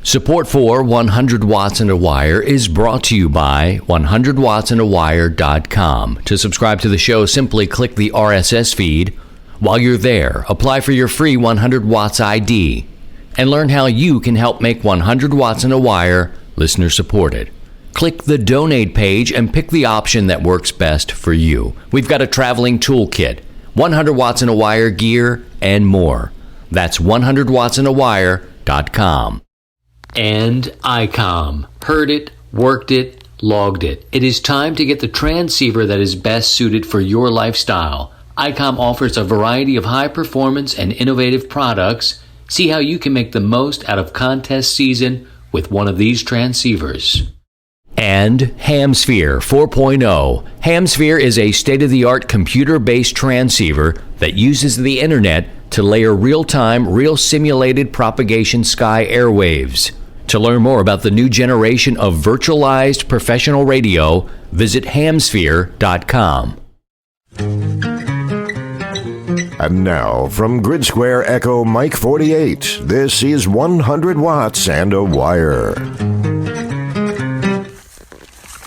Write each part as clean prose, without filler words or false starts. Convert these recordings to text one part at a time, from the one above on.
Support for 100 Watts and a Wire is brought to you by 100wattsandawire.com. To subscribe to the show, simply click the RSS feed. While you're there, apply for your free 100 Watts ID and learn how you can help make 100 Watts and a Wire listener supported. Click the donate page and pick the option that works best for you. We've got a traveling toolkit, 100 Watts and a Wire gear, and more. That's 100wattsandawire.com. And ICOM. Heard it, worked it, logged it. It is time to get the transceiver that is best suited for your lifestyle. ICOM offers a variety of high-performance and innovative products. See how you can make the most out of contest season with one of these transceivers. And Hamsphere 4.0. Hamsphere is a state-of-the-art computer-based transceiver that uses the internet to layer real-time, real-simulated propagation sky airwaves. To learn more about the new generation of virtualized professional radio, visit hamsphere.com. And now, from Grid Square Echo Mike 48, this is 100 Watts and a Wire.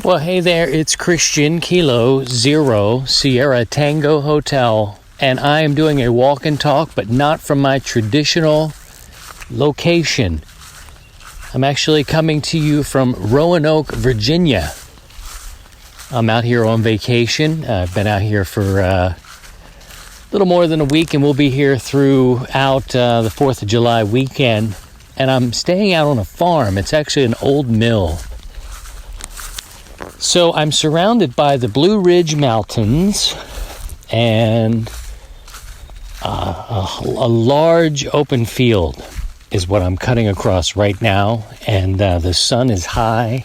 Well, hey there, it's Christian Kilo Zero Sierra Tango Hotel, and I am doing a walk and talk, but not from my traditional location. I'm actually coming to you from Roanoke, Virginia. I'm out here on vacation. I've been out here for a little more than a week, and we'll be here throughout the 4th of July weekend. And I'm staying out on a farm. It's actually an old mill. So I'm surrounded by the Blue Ridge Mountains and a large open field is what I'm cutting across right now, and the sun is high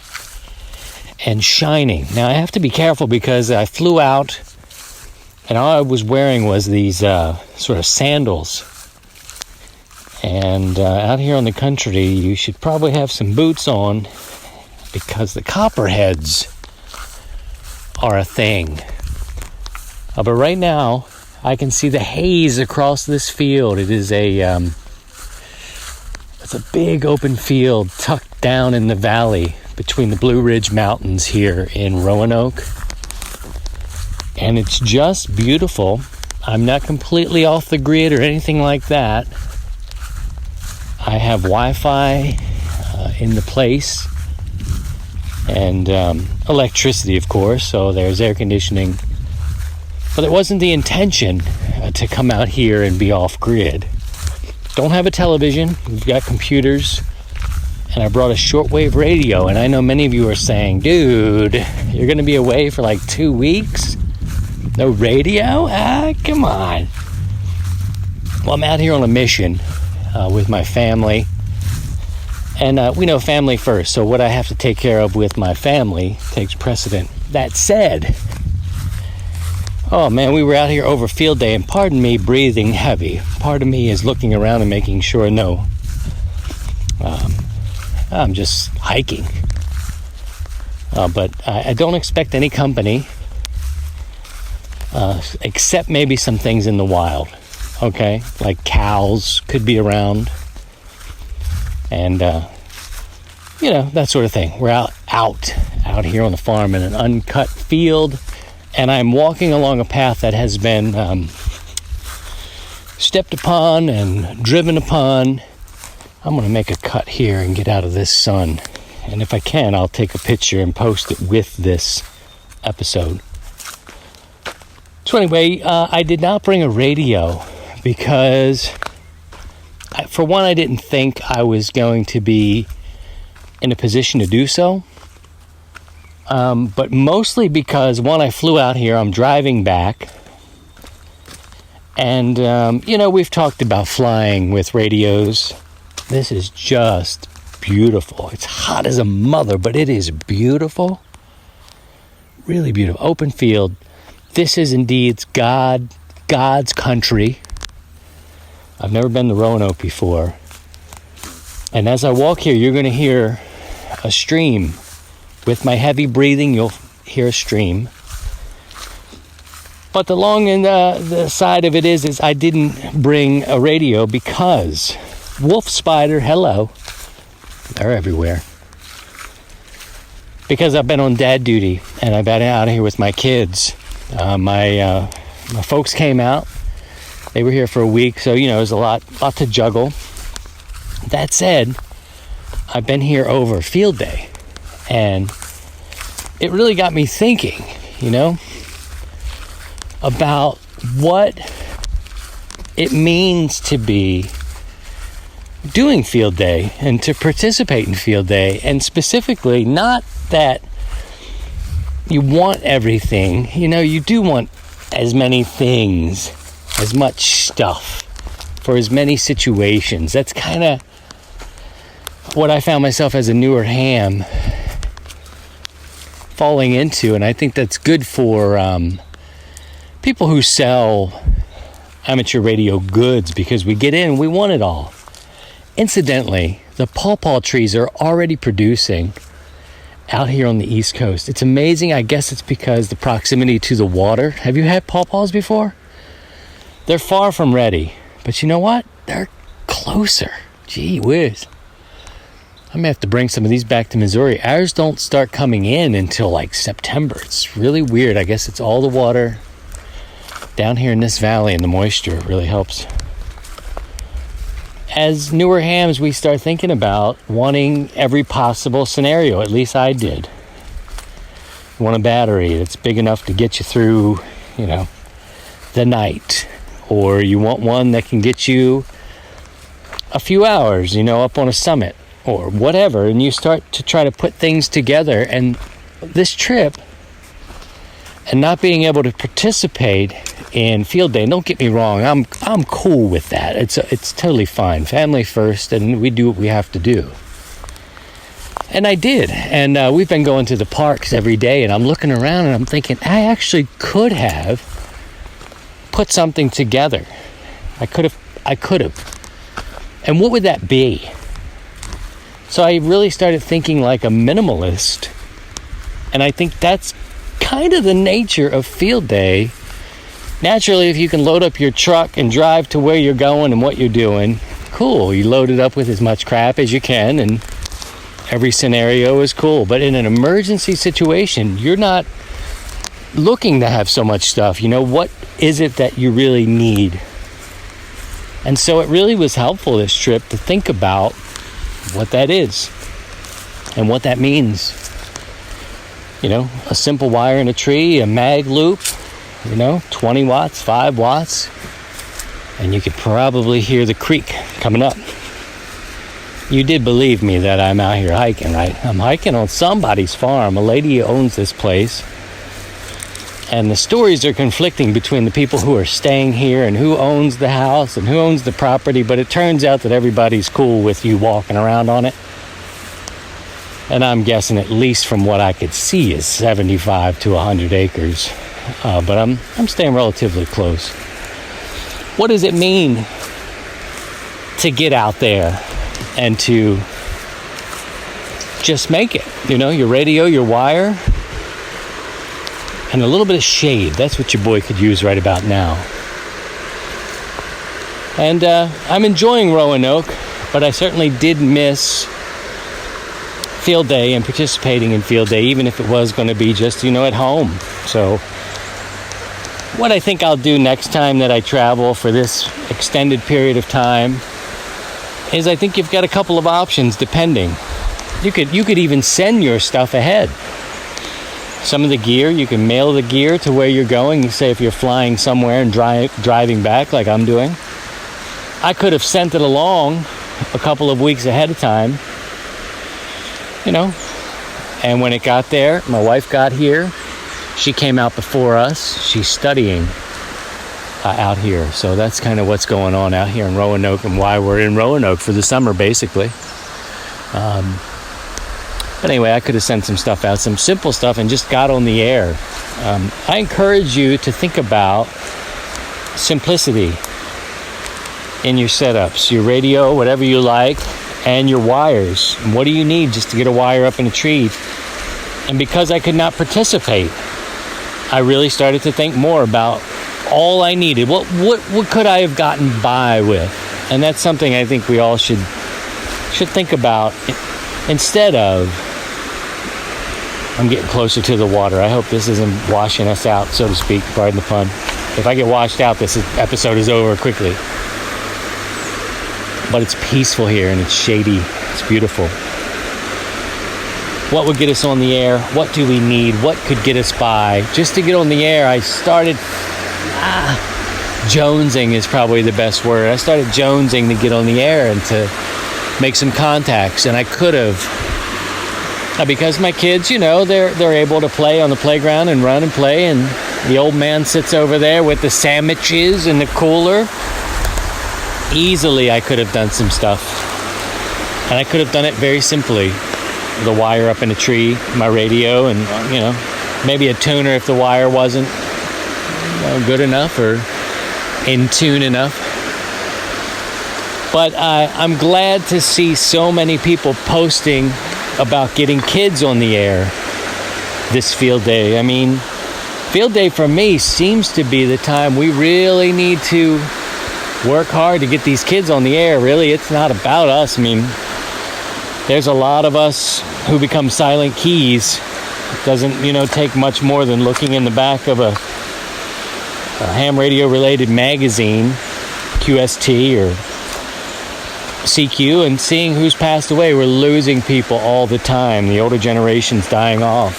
and shining. Now I have to be careful because I flew out and all I was wearing was these sort of sandals, and out here on the country you should probably have some boots on because the copperheads are a thing. But right now I can see the haze across this field. It is it's a big open field tucked down in the valley between the Blue Ridge Mountains here in Roanoke. And it's just beautiful. I'm not completely off the grid or anything like that. I have Wi-Fi in the place and electricity, of course, so there's air conditioning. But it wasn't the intention to come out here and be off grid. Don't have a television, we've got computers, and I brought a shortwave radio, and I know many of you are saying, dude, you're going to be away for like 2 weeks? No radio? Come on. Well, I'm out here on a mission with my family, and we know family first, so what I have to take care of with my family takes precedent. That said, oh man, we were out here over field day, and pardon me breathing heavy. Part of me is looking around and making sure, I'm just hiking. But I don't expect any company, except maybe some things in the wild, okay? Like cows could be around, and, that sort of thing. We're out here on the farm in an uncut field, and I'm walking along a path that has been stepped upon and driven upon. I'm going to make a cut here and get out of this sun. And if I can, I'll take a picture and post it with this episode. So anyway, I did not bring a radio because, for one, I didn't think I was going to be in a position to do so. But mostly because, one, I flew out here, I'm driving back, and, we've talked about flying with radios. This is just beautiful. It's hot as a mother, but it is beautiful. Really beautiful. Open field. This is indeed God's country. I've never been to Roanoke before. And as I walk here, you're going to hear a stream. With my heavy breathing, you'll hear a stream. But the long and the side of it is I didn't bring a radio because wolf spider, hello. They're everywhere. Because I've been on dad duty, and I've been out here with my kids. My folks came out. They were here for a week, so, there's a lot to juggle. That said, I've been here over field day, and it really got me thinking, about what it means to be doing field day and to participate in field day. And specifically, not that you want everything, you do want as many things, as much stuff for as many situations. That's kind of what I found myself as a newer ham falling into, and I think that's good for people who sell amateur radio goods, because we get in, we want it all. Incidentally, the pawpaw trees are already producing out here on the East Coast. It's amazing. I guess it's because the proximity to the water. Have you had pawpaws before? They're far from ready, but you know what? They're closer. Gee whiz. I'm gonna have to bring some of these back to Missouri. Ours don't start coming in until like September. It's really weird. I guess it's all the water down here in this valley, and the moisture really helps. As newer hams, we start thinking about wanting every possible scenario. At least I did. You want a battery that's big enough to get you through, the night. Or you want one that can get you a few hours, up on a summit or whatever. And you start to try to put things together. And this trip, and not being able to participate in field day, don't get me wrong, I'm cool with that. It's totally fine. Family first, and we do what we have to do. And I did. And we've been going to the parks every day, and I'm looking around and I'm thinking, I actually could have put something together. I could have. And what would that be? So I really started thinking like a minimalist. And I think that's kind of the nature of field day. Naturally, if you can load up your truck and drive to where you're going and what you're doing, cool. You load it up with as much crap as you can, and every scenario is cool. But in an emergency situation, you're not looking to have so much stuff. What is it that you really need? And so it really was helpful, this trip, to think about what that is and what that means. A simple wire in a tree, a mag loop, 20 watts, 5 watts, and you could probably hear the creek coming up. You did believe me that I'm out here hiking, right? I'm hiking on somebody's farm. A lady owns this place, and the stories are conflicting between the people who are staying here and who owns the house and who owns the property, but it turns out that everybody's cool with you walking around on it. And I'm guessing, at least from what I could see, is 75 to 100 acres. But I'm staying relatively close. What does it mean to get out there and to just make it? Your radio, your wire, and a little bit of shade. That's what your boy could use right about now. And I'm enjoying Roanoke, but I certainly did miss field day and participating in field day, even if it was going to be just, at home. So what I think I'll do next time that I travel for this extended period of time is, I think you've got a couple of options depending. You could even send your stuff ahead. Some of the gear, you can mail the gear to where you're going. You say if you're flying somewhere and driving back like I'm doing. I could have sent it along a couple of weeks ahead of time. And when it got there, my wife got here. She came out before us. She's studying out here. So that's kind of what's going on out here in Roanoke, and why we're in Roanoke for the summer, basically. But anyway, I could have sent some stuff out, some simple stuff, and just got on the air. I encourage you to think about simplicity in your setups, your radio, whatever you like, and your wires. And what do you need just to get a wire up in a tree? And because I could not participate, I really started to think more about all I needed. What could I have gotten by with? And that's something I think we all should think about instead of, I'm getting closer to the water. I hope this isn't washing us out, so to speak, pardon the pun. If I get washed out, this episode is over quickly. But it's peaceful here and it's shady. It's beautiful. What would get us on the air? What do we need? What could get us by? Just to get on the air, I started... jonesing is probably the best word. I started jonesing to get on the air and to make some contacts. And I could have... because my kids, they're able to play on the playground and run and play. And the old man sits over there with the sandwiches and the cooler. Easily, I could have done some stuff. And I could have done it very simply. The wire up in a tree, my radio, and, maybe a tuner if the wire wasn't good enough or in tune enough. But I'm glad to see so many people posting about getting kids on the air this field day. I mean, field day for me seems to be the time we really need to work hard to get these kids on the air. Really, it's not about us. I mean, there's a lot of us who become silent keys. It doesn't, take much more than looking in the back of a ham radio related magazine, QST or CQ, and seeing who's passed away. We're losing people all the time. The older generation's dying off.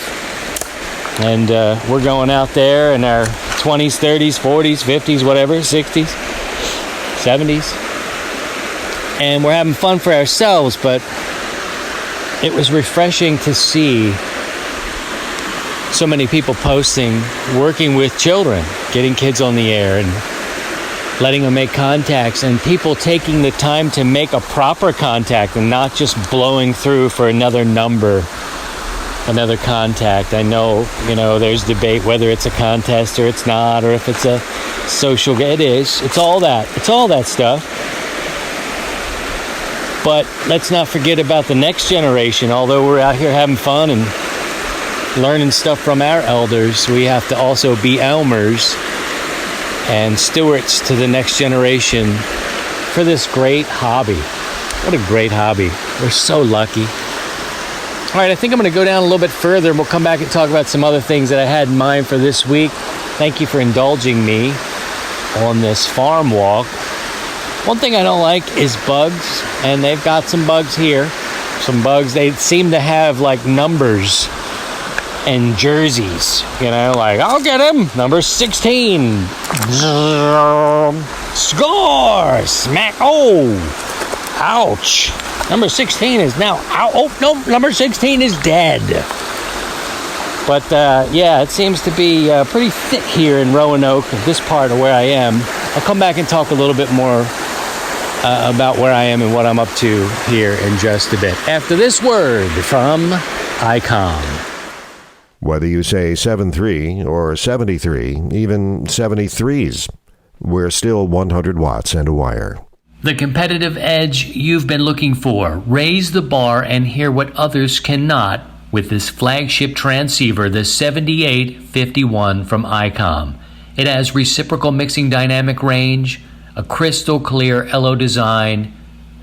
And we're going out there in our 20s, 30s, 40s, 50s, whatever, 60s, 70s. And we're having fun for ourselves, but it was refreshing to see so many people posting, working with children, getting kids on the air and letting them make contacts, and people taking the time to make a proper contact and not just blowing through for another number, another contact. I know, there's debate whether it's a contest or it's not, or if it's a social. It is. It's all that. It's all that stuff. But let's not forget about the next generation. Although we're out here having fun and learning stuff from our elders, we have to also be Elmers and stewards to the next generation for this great hobby. What a great hobby. We're so lucky. All right, I think I'm going to go down a little bit further and we'll come back and talk about some other things that I had in mind for this week. Thank you for indulging me on this farm walk. One thing I don't like is bugs, and they've got some bugs here. Some bugs, they seem to have like numbers and jerseys, like, I'll get him, number 16. Score! Smack! Oh! Ouch! Number 16 is now out. Oh, no, number 16 is dead. But, it seems to be pretty thick here in Roanoke, this part of where I am. I'll come back and talk a little bit more about where I am and what I'm up to here in just a bit. After this word from ICOM. Whether you say 7.3 or 73, even 73s, we're still 100 watts and a wire. The competitive edge you've been looking for. Raise the bar and hear what others cannot with this flagship transceiver, the 7851 from ICOM. It has reciprocal mixing dynamic range, a crystal clear LO design,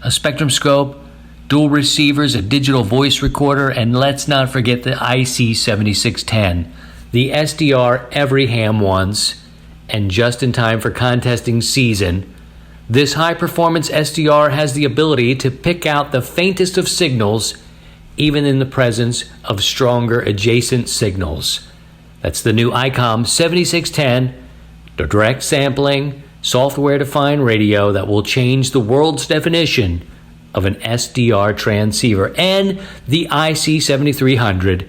a spectrum scope, dual receivers, a digital voice recorder, and let's not forget the IC7610, the SDR every ham wants, and just in time for contesting season. This high-performance SDR has the ability to pick out the faintest of signals, even in the presence of stronger adjacent signals. That's the new ICOM 7610, the direct sampling, software-defined radio that will change the world's definition of an SDR transceiver, and the IC7300,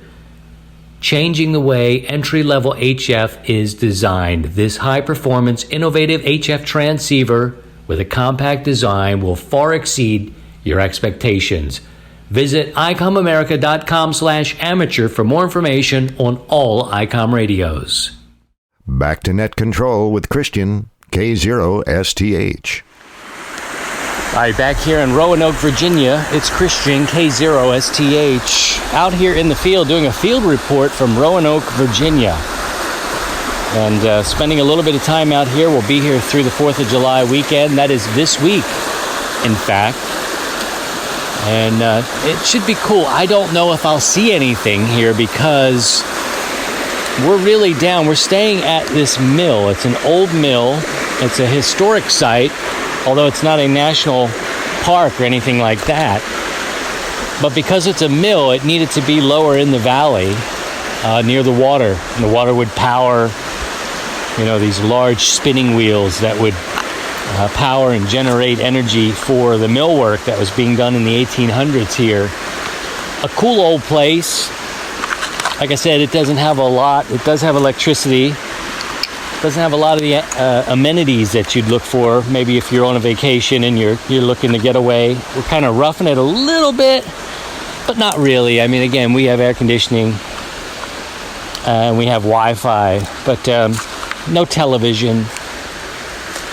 changing the way entry-level HF is designed. This high-performance, innovative HF transceiver with a compact design will far exceed your expectations. Visit icomamerica.com/amateur for more information on all ICOM radios. Back to net control with Christian, K0STH. All right, back here in Roanoke, Virginia, it's Christian, K0STH, out here in the field doing a field report from Roanoke, Virginia. And spending a little bit of time out here. We'll be here through the 4th of July weekend. That is this week, in fact. And it should be cool. I don't know if I'll see anything here because we're really down. We're staying at this mill. It's an old mill. It's a historic site, although it's not a national park or anything like that. But because it's a mill, it needed to be lower in the valley, near the water. And the water would power, these large spinning wheels that would power and generate energy for the mill work that was being done in the 1800s here. A cool old place. Like I said, it doesn't have a lot. It does have electricity. It doesn't have a lot of the amenities that you'd look for. Maybe if you're on a vacation and you're looking to get away. We're kind of roughing it a little bit, but not really. I mean, again, we have air conditioning and we have Wi-Fi, but no television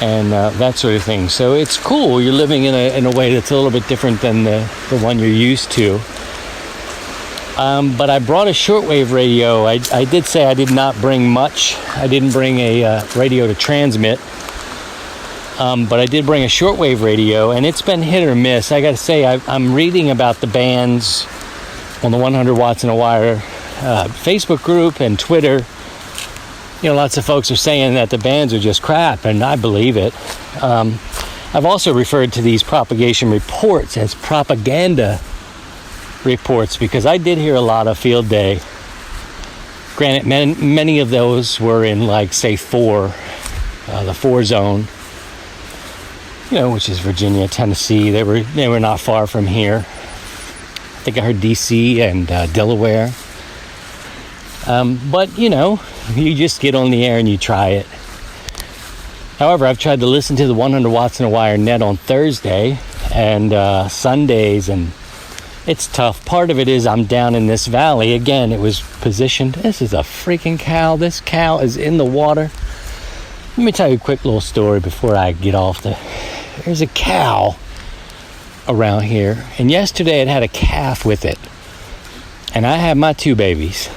and that sort of thing. So it's cool. You're living in a way that's a little bit different than the one you're used to. But I brought a shortwave radio. I did say I did not bring much. I didn't bring a radio to transmit. But I did bring a shortwave radio, and it's been hit or miss. I got to say, I'm reading about the bands on the 100 Watts in a Wire Facebook group and Twitter. Lots of folks are saying that the bands are just crap, and I believe it. I've also referred to these propagation reports as propaganda reports because I did hear a lot of field day. Granted, many of those were in, say, the 4 zone, which is Virginia, Tennessee. They were not far from here. I think I heard DC and Delaware. But, you just get on the air and you try it. However, I've tried to listen to the 100 Watts in a Wire net on Thursday and Sundays, and it's tough. Part of it is I'm down in this valley. Again, it was positioned. This is a freaking cow. This cow is in the water. Let me tell you a quick little story before I get off. There's a cow around here, and yesterday it had a calf with it. And I had my 2 babies.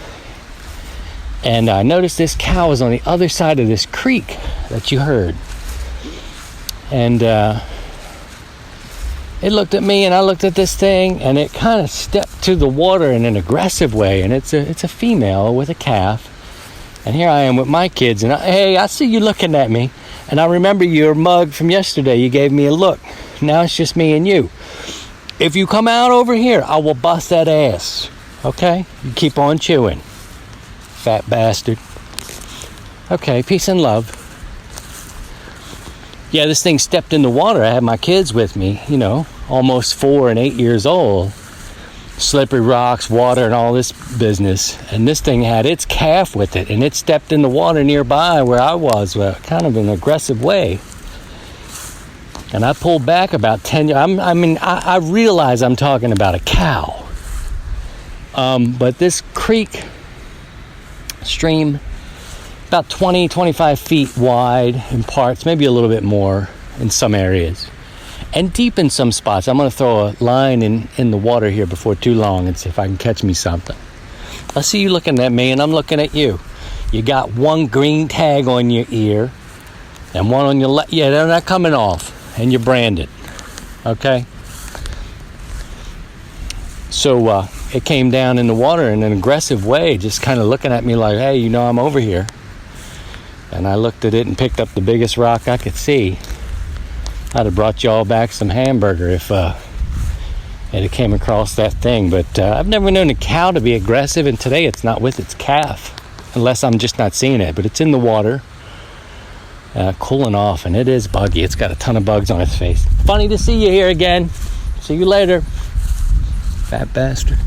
And I noticed this cow was on the other side of this creek that you heard. And it looked at me, and I looked at this thing, and it kind of stepped to the water in an aggressive way. And it's a female with a calf. And here I am with my kids, and I see you looking at me. And I remember your mug from yesterday. You gave me a look. Now it's just me and you. If you come out over here, I will bust that ass. Okay? You keep on chewing. Fat bastard. Okay, peace and love. Yeah, this thing stepped in the water. I had my kids with me, almost 4 and 8 years old. Slippery rocks, water, and all this business. And this thing had its calf with it, and it stepped in the water nearby where I was, kind of in an aggressive way. And I pulled back about 10 yards. I realize I'm talking about a cow. But this creek, stream, about 20, 25 feet wide in parts, maybe a little bit more in some areas, and deep in some spots. I'm going to throw a line in the water here before too long and see if I can catch me something. I see you looking at me, and I'm looking at you. You got one green tag on your ear and one on your left. Yeah, they're not coming off, and you're branded. Okay? So it came down in the water in an aggressive way, just kind of looking at me like, hey, I'm over here. And I looked at it and picked up the biggest rock I could see. I'd have brought y'all back some hamburger if it had came across that thing. But I've never known a cow to be aggressive, and today it's not with its calf, unless I'm just not seeing it. But it's in the water, cooling off, and it is buggy. It's got a ton of bugs on its face. Funny to see you here again. See you later, fat bastard.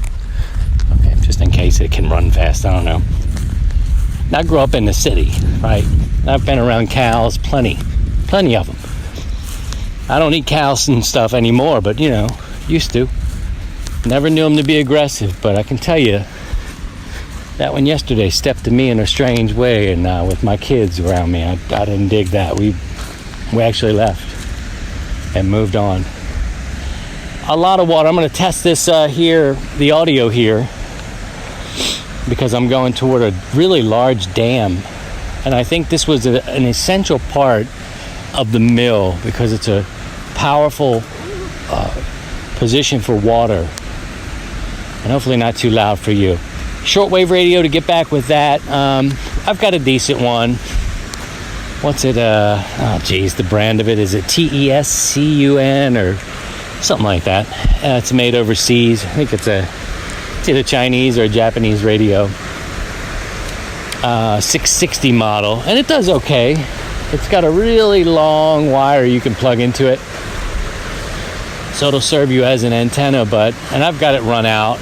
Okay, just in case it can run fast, I don't know. I grew up in the city, right? I've been around cows, plenty of them. I don't eat cows and stuff anymore, but used to. Never knew them to be aggressive, but I can tell you that one yesterday stepped to me in a strange way, and with my kids around me, I didn't dig that. We actually left and moved on. A lot of water. I'm going to test this the audio here, because I'm going toward a really large dam, and I think this was an essential part of the mill because it's a powerful position for water. And hopefully not too loud for you. Shortwave radio, to get back with that, I've got a decent one. What's it, the brand of it, is it TESCUN or something like that? It's made overseas. I think it's either Chinese or a Japanese radio. 660 model, and it does okay. It's got a really long wire you can plug into it, so it'll serve you as an antenna, and I've got it run out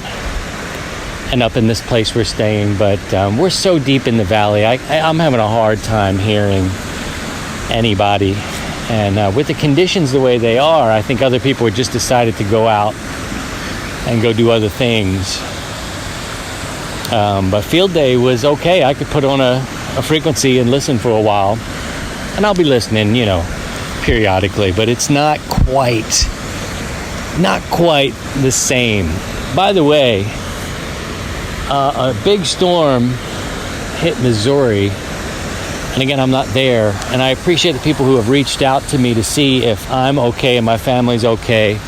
and up in this place we're staying, but we're so deep in the valley, I'm having a hard time hearing anybody, and with the conditions the way they are, I think other people have just decided to go out and go do other things. But field day was okay. I could put on a frequency and listen for a while, and I'll be listening, periodically, but it's not quite the same. By the way, a big storm hit Missouri, and again, I'm not there, and I appreciate the people who have reached out to me to see if I'm okay and my family's okay.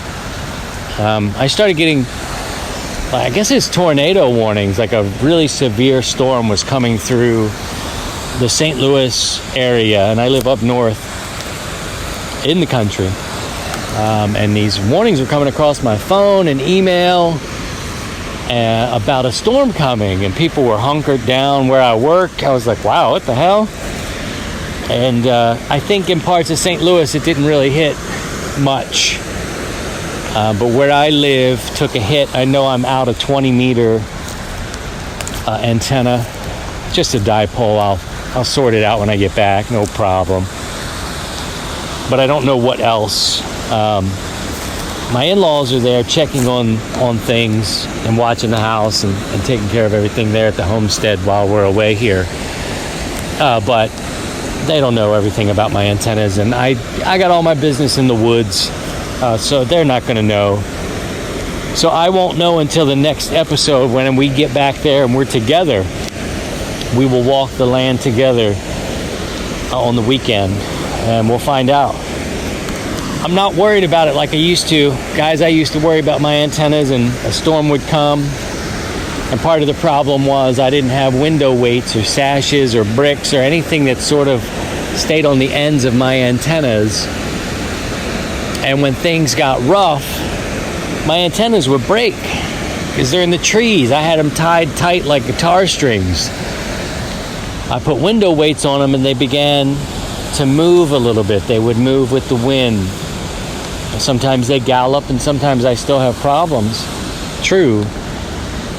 I started getting, I guess it's tornado warnings, like a really severe storm was coming through the St. Louis area, and I live up north in the country. And these warnings were coming across my phone and email about a storm coming, and people were hunkered down where I work. I was like, wow, what the hell? And I think in parts of St. Louis it didn't really hit much. But where I live took a hit. I know I'm out a 20-meter antenna, just a dipole. I'll sort it out when I get back, no problem. But I don't know what else. My in-laws are there checking on things and watching the house and taking care of everything there at the homestead while we're away here. But they don't know everything about my antennas, and I got all my business in the woods. So they're not going to know. So I won't know until the next episode when we get back there and we're together. We will walk the land together on the weekend, and we'll find out. I'm not worried about it like I used to. Guys, I used to worry about my antennas, and a storm would come. And part of the problem was I didn't have window weights or sashes or bricks or anything that sort of stayed on the ends of my antennas. And when things got rough, my antennas would break because they're in the trees. I had them tied tight like guitar strings. I put window weights on them, and they began to move a little bit. They would move with the wind. Sometimes they gallop, and sometimes I still have problems. True.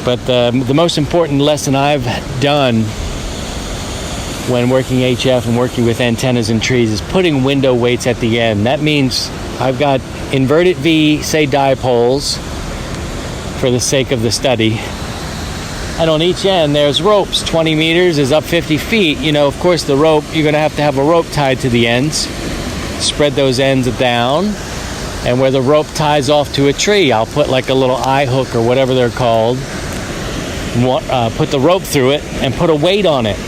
But the most important lesson I've done when working HF and working with antennas and trees is putting window weights at the end. That means I've got inverted V, say, dipoles for the sake of the study. And on each end, there's ropes. 20 meters is up 50 feet. Of course, the rope, you're going to have a rope tied to the ends. Spread those ends down. And where the rope ties off to a tree, I'll put like a little eye hook or whatever they're called. Put the rope through it and put a weight on it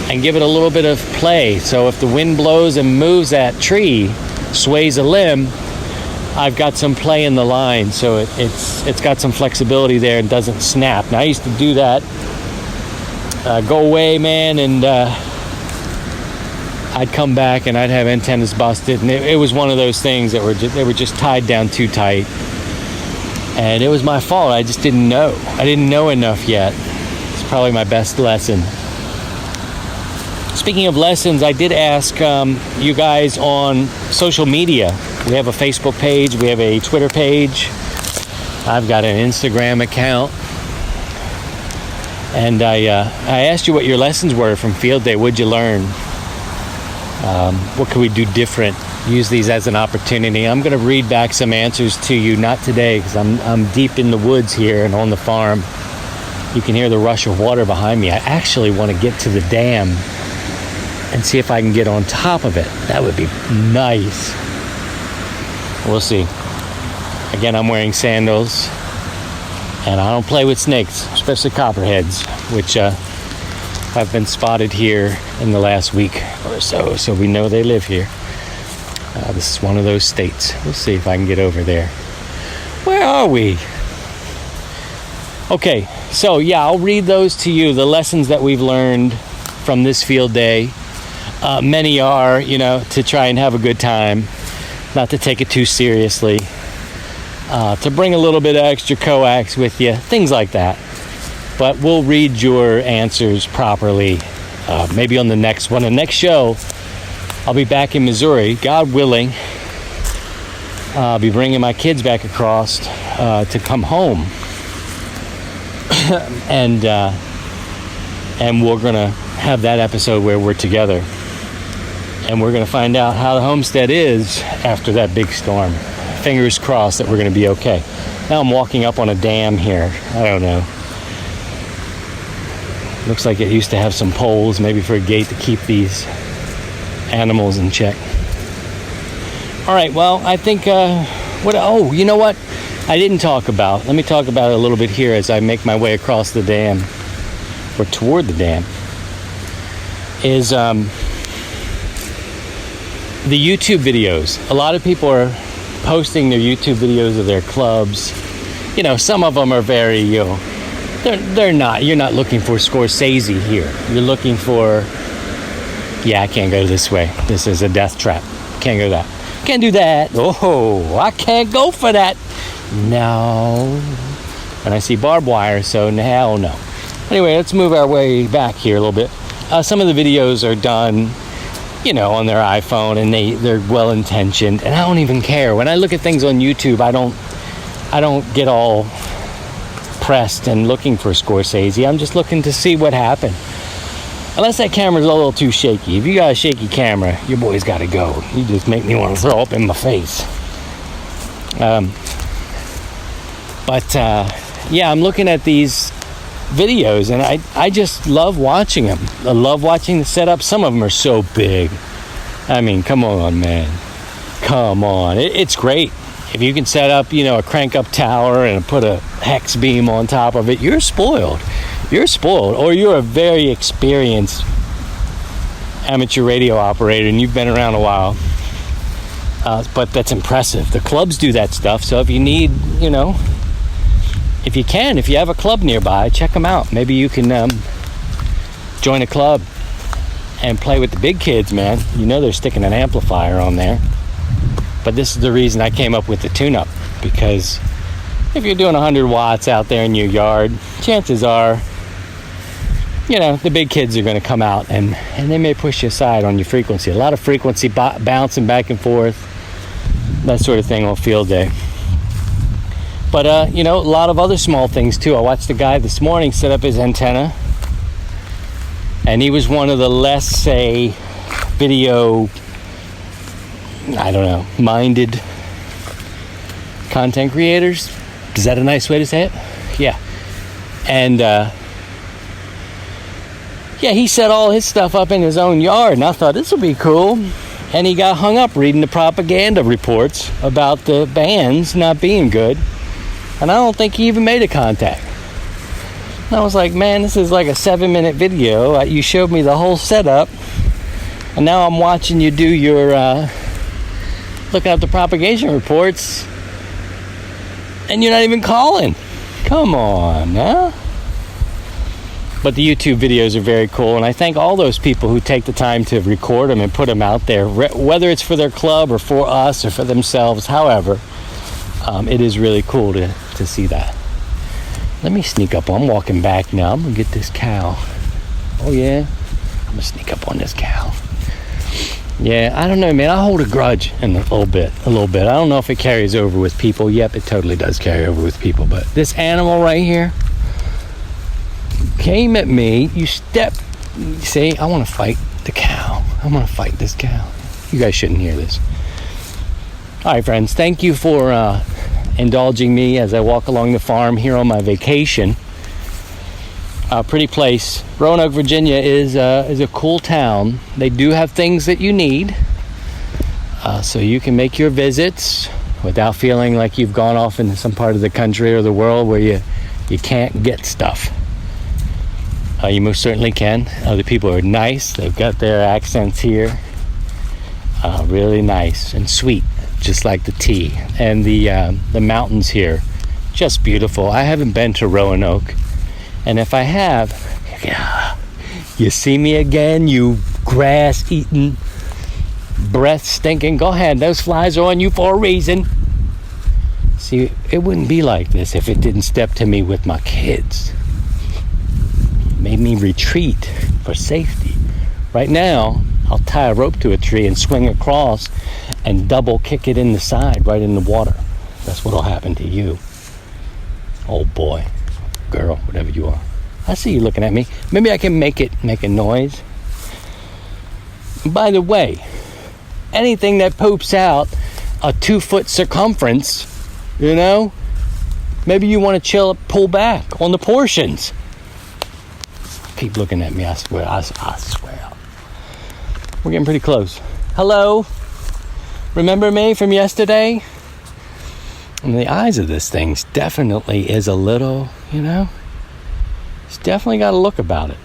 and give it a little bit of play. So if the wind blows and moves that tree, sways a limb, I've got some play in the line, so it's got some flexibility there and doesn't snap. Now I used to do that, go away, man, and I'd come back and I'd have antennas busted, and it was one of those things that were just tied down too tight, and it was my fault. I just didn't know. I didn't know enough yet. It's probably my best lesson. Speaking of lessons, I did ask you guys on social media. We have a Facebook page. We have a Twitter page. I've got an Instagram account. And I asked you what your lessons were from field day. What'd you learn? What could we do different? Use these as an opportunity. I'm going to read back some answers to you, not today, because I'm deep in the woods here and on the farm. You can hear the rush of water behind me. I actually want to get to the dam and see if I can get on top of it. That would be nice. We'll see. Again, I'm wearing sandals, and I don't play with snakes, especially copperheads, which have been spotted here in the last week or so we know they live here. This is one of those states. We'll see if I can get over there. Where are we? Okay, so yeah, I'll read those to you, the lessons that we've learned from this field day. Many are, to try and have a good time, not to take it too seriously, to bring a little bit of extra coax with you, things like that. But we'll read your answers properly, maybe on the next one. The next show, I'll be back in Missouri, God willing. I'll be bringing my kids back across to come home. and we're going to have that episode where we're together. And we're going to find out how the homestead is after that big storm. Fingers crossed that we're going to be okay. Now I'm walking up on a dam here. I don't know. Looks like it used to have some poles, maybe for a gate to keep these animals in check. All right, well, I think, you know what? I didn't talk about. Let me talk about it a little bit here as I make my way across the dam, or toward the dam, is the YouTube videos. A lot of people are posting their YouTube videos of their clubs. Some of them are very, they're not, you're not looking for Scorsese here. You're looking for, I can't go this way. This is a death trap. Can't go that. Can't do that. Oh, I can't go for that. No. And I see barbed wire, so hell no. Anyway, let's move our way back here a little bit. Some of the videos are done, on their iPhone, and they're well intentioned, and I don't even care. When I look at things on YouTube, I don't get all pressed and looking for Scorsese. I'm just looking to see what happened. Unless that camera's a little too shaky. If you got a shaky camera, your boy's got to go. You just make me want to throw up in my face. I'm looking at these videos, and I just love watching them. I love watching the setup. Some of them are so big. I mean, come on, man. Come on. It's great. If you can set up, a crank-up tower and put a hex beam on top of it, you're spoiled. You're spoiled. Or you're a very experienced amateur radio operator, and you've been around a while. But that's impressive. The clubs do that stuff, so if you need, if you have a club nearby, check them out. Maybe you can join a club and play with the big kids, man. They're sticking an amplifier on there. But this is the reason I came up with the tune-up, because if you're doing 100 watts out there in your yard, chances are, the big kids are going to come out and they may push you aside on your frequency. A lot of frequency bouncing back and forth, that sort of thing on field day. But, a lot of other small things, too. I watched a guy this morning set up his antenna, and he was one of the less, say, video, minded content creators. Is that a nice way to say it? Yeah. And, he set all his stuff up in his own yard, and I thought this would be cool. And he got hung up reading the propaganda reports about the bands not being good. And I don't think he even made a contact. And I was like, man, this is like a 7-minute video. You showed me the whole setup. And now I'm watching you do your, looking at the propagation reports. And you're not even calling. Come on, huh? But the YouTube videos are very cool. And I thank all those people who take the time to record them and put them out there. Whether it's for their club or for us or for themselves, however. It is really cool to see that. Let me sneak up. I'm walking back now. I'm going to get this cow. Oh, yeah? I'm going to sneak up on this cow. Yeah, I don't know, man. I hold a grudge in a little bit. I don't know if it carries over with people. Yep, it totally does carry over with people. But this animal right here came at me. You see, I want to fight the cow. I want to fight this cow. You guys shouldn't hear this. All right, friends. Thank you for indulging me as I walk along the farm here on my vacation. Pretty place. Roanoke, Virginia is a cool town. They do have things that you need, so you can make your visits without feeling like you've gone off into some part of the country or the world where you can't get stuff. You most certainly can. The people are nice. They've got their accents here. Really nice and sweet. just like the tea. And the mountains here, just beautiful. I haven't been to Roanoke, and if I have, you see me again, you grass-eating, breath-stinking, go ahead, those flies are on you for a reason. See, it wouldn't be like this if it didn't step to me with my kids. It made me retreat for safety. Right now, I'll tie a rope to a tree and swing across and double kick it in the side, right in the water. That's what'll happen to you. Oh boy, girl, whatever you are. I see you looking at me. Maybe I can make a noise. By the way, anything that poops out a 2-foot circumference, maybe you want to pull back on the portions. Keep looking at me, I swear. I swear. We're getting pretty close. Hello? Remember me from yesterday? And the eyes of this thing definitely is a little, it's definitely got a look about it.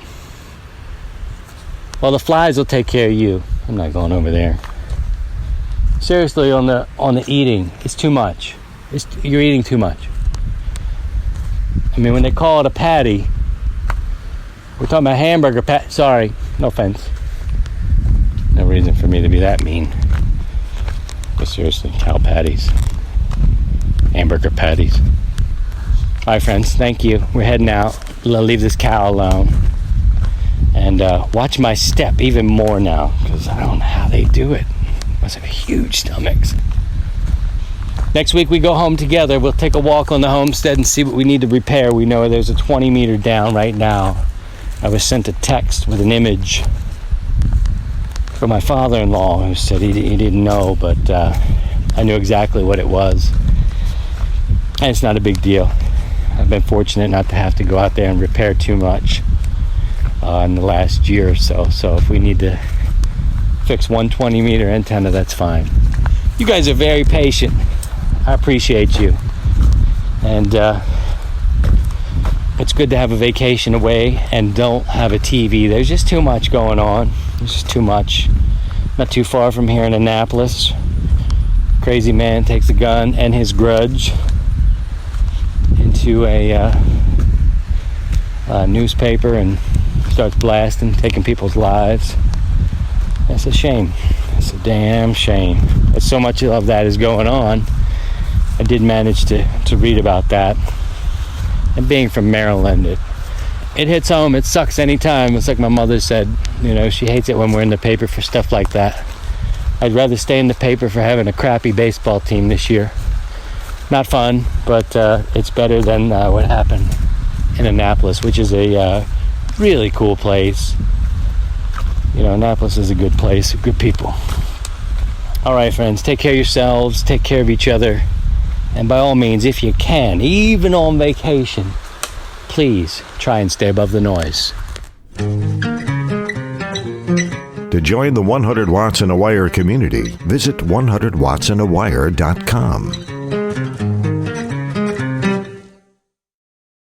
Well, the flies will take care of you. I'm not going over there. Seriously, on the eating, it's too much. You're eating too much. I mean, when they call it a patty, we're talking about hamburger patty. Sorry, no offense. No reason for me to be that mean. But seriously, cow patties. Hamburger patties. All right, friends, thank you. We're heading out. I'll leave this cow alone. And watch my step even more now, because I don't know how they do it. Must have huge stomachs. Next week we go home together. We'll take a walk on the homestead and see what we need to repair. We know there's a 20 meter down right now. I was sent a text with an image from my father-in-law who said he didn't know, but I knew exactly what it was. And it's not a big deal. I've been fortunate not to have to go out there and repair too much in the last year or so. So if we need to fix 120 meter antenna, that's fine. You guys are very patient. I appreciate you. And it's good to have a vacation away and don't have a TV. There's just too much going on. There's just too much. Not too far from here in Annapolis, crazy man takes a gun and his grudge into a newspaper and starts blasting, taking people's lives. That's a shame. It's a damn shame. But so much of that is going on. I did manage to read about that. And being from Maryland, it hits home. It sucks anytime. It's like my mother said, she hates it when we're in the paper for stuff like that. I'd rather stay in the paper for having a crappy baseball team this year. Not fun, but it's better than what happened in Annapolis, which is a really cool place. Annapolis is a good place, good people. All right, friends, take care of yourselves, take care of each other, and by all means, if you can, even on vacation, please try and stay above the noise. To join the 100 Watts in a Wire community, visit 100wattsindawire.com.